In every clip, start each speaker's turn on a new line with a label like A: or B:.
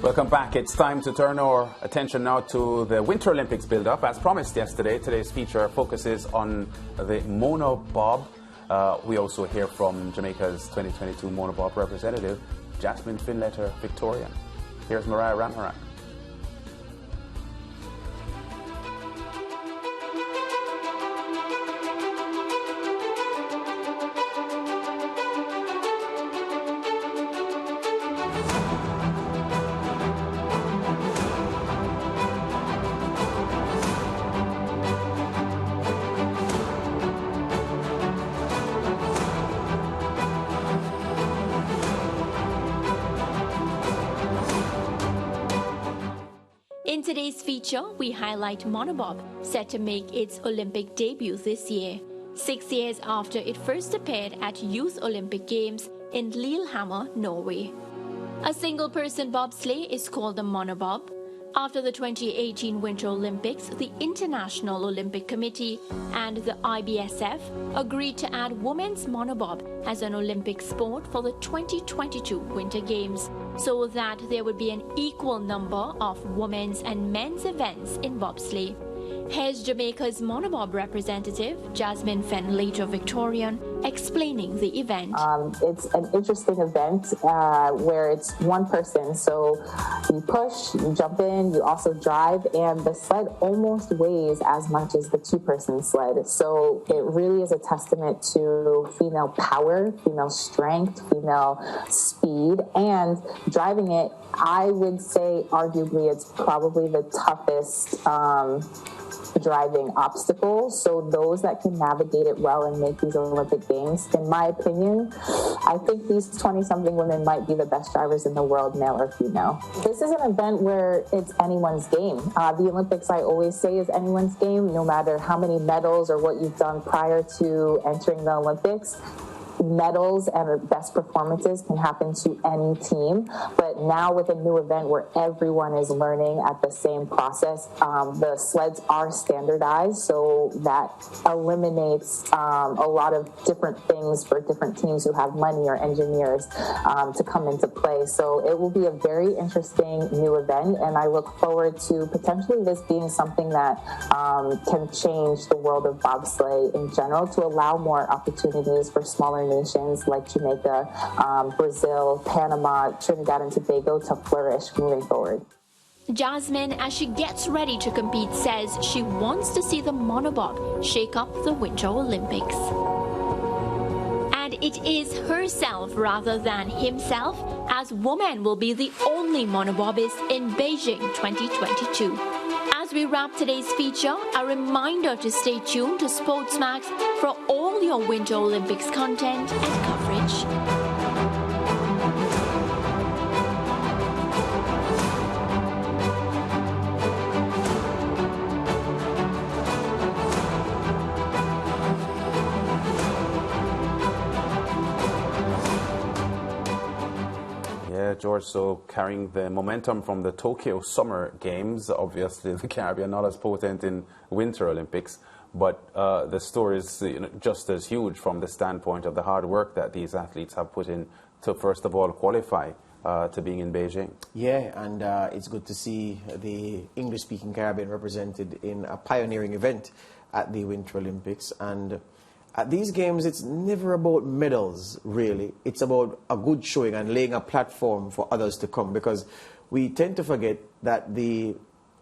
A: Welcome back. It's time to turn our attention now to the Winter Olympics build-up. As promised yesterday, today's feature focuses on the monobob. We also hear from Jamaica's 2022 monobob representative, Jazmine Fenlator-Victorian. Here's Mariah Ramharak.
B: In today's feature, we highlight monobob, set to make its Olympic debut this year, 6 years after it first appeared at Youth Olympic Games in Lillehammer, Norway. A single-person bobsleigh is called the monobob. After the 2018 Winter Olympics, the International Olympic Committee and the IBSF agreed to add women's monobob as an Olympic sport for the 2022 Winter Games, so that there would be an equal number of women's and men's events in bobsleigh. Here's Jamaica's monobob representative, Jazmine Fenlator-Victorian, explaining the event.
C: It's an interesting event where it's one person. So you push, you jump in, you also drive, and the sled almost weighs as much as the two-person sled. So it really is a testament to female power, female strength, female speed, and driving it, I would say arguably it's probably the toughest driving obstacle. So those that can navigate it well and make these Olympic Games, in my opinion, I think these 20-something women might be the best drivers in the world, male or female. This is an event where it's anyone's game. The Olympics, I always say, is anyone's game, no matter how many medals or what you've done prior to entering the Olympics. Medals and best performances can happen to any team, but now with a new event where everyone is learning at the same process, the sleds are standardized, so that eliminates a lot of different things for different teams who have money or engineers to come into play. So it will be a very interesting new event, and I look forward to potentially this being something that can change the world of bobsleigh in general, to allow more opportunities for smaller nations like Jamaica, Brazil, Panama, Trinidad and Tobago to flourish moving forward.
B: Jazmine, as she gets ready to compete, says she wants to see the monobob shake up the Winter Olympics. And it is herself rather than himself, as women will be the only monobobbists in Beijing 2022. As we wrap today's feature, a reminder to stay tuned to SportsMax for all your Winter Olympics content and coverage.
A: George, so carrying the momentum from the Tokyo Summer Games, obviously the Caribbean not as potent in Winter Olympics, but the story is just as huge from the standpoint of the hard work that these athletes have put in to first of all qualify to being in Beijing.
D: Yeah, and it's good to see the English-speaking Caribbean represented in a pioneering event at the Winter Olympics. And at these games, it's never about medals, really. It's about a good showing and laying a platform for others to come, because we tend to forget that the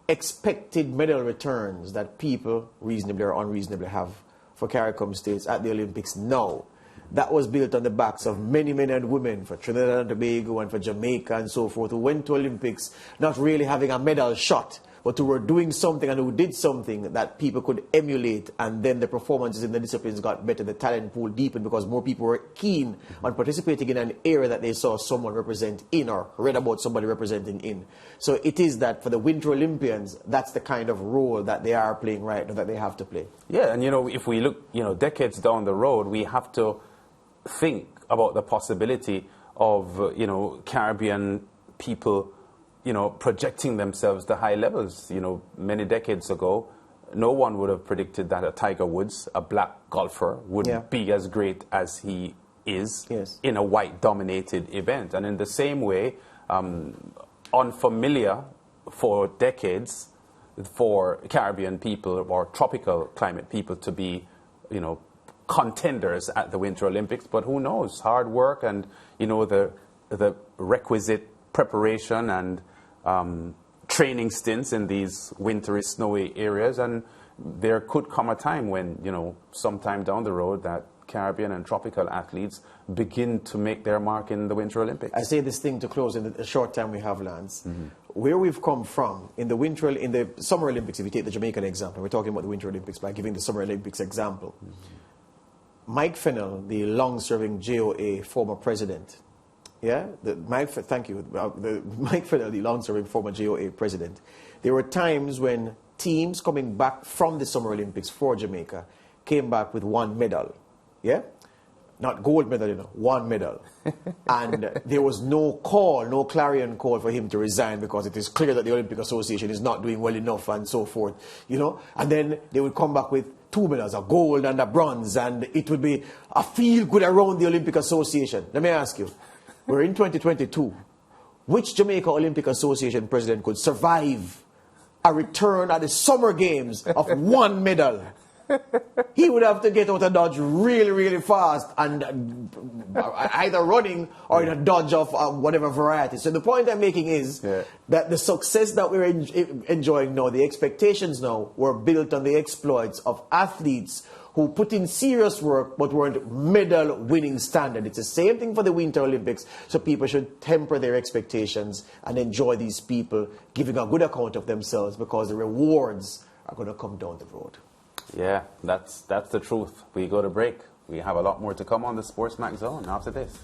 D: expected medal returns that people reasonably or unreasonably have for CARICOM states at the Olympics now, that was built on the backs of many men and women for Trinidad and Tobago and for Jamaica and so forth, who went to Olympics not really having a medal shot, but who were doing something and who did something that people could emulate, and then the performances in the disciplines got better, the talent pool deepened because more people were keen on participating in an area that they saw someone represent in or read about somebody representing in. So it is that for the Winter Olympians, that's the kind of role that they are playing right now, that they have to play.
A: Yeah, and if we look, decades down the road, we have to think about the possibility of, Caribbean people projecting themselves to high levels. Many decades ago, no one would have predicted that a Tiger Woods, a black golfer, would be as great as he is in a white-dominated event. And in the same way, unfamiliar for decades for Caribbean people or tropical climate people to be, you know, contenders at the Winter Olympics. But who knows? Hard work and, you know, the requisite preparation and training stints in these wintry, snowy areas, and there could come a time when, you know, sometime down the road that Caribbean and tropical athletes begin to make their mark in the Winter Olympics.
D: I say this thing to close in the short time we have, Lance. Where we've come from in the Summer Olympics, if you take the Jamaican example, we're talking about the Winter Olympics by giving the Summer Olympics example. Mike Fennell, the long-serving JOA former president, thank you. Mike Fennell, the long-serving former JOA president. There were times when teams coming back from the Summer Olympics for Jamaica came back with one medal. Yeah? Not gold medal, you know, one medal. And there was no clarion call for him to resign because it is clear that the Olympic Association is not doing well enough and so forth, you know. And then they would come back with two medals, a gold and a bronze, and it would be a feel good around the Olympic Association. Let me ask you, we're in 2022. Which Jamaica Olympic Association president could survive a return at the Summer Games of one medal? He would have to get out of Dodge really, really fast and either running or in a Dodge of whatever variety. So the point I'm making is that the success that we're enjoying now, the expectations now, were built on the exploits of athletes who put in serious work but weren't medal-winning standard. It's the same thing for the Winter Olympics, so people should temper their expectations and enjoy these people giving a good account of themselves, because the rewards are going to come down the road.
A: Yeah, that's the truth. We go to break. We have a lot more to come on the SportsMax Zone after this.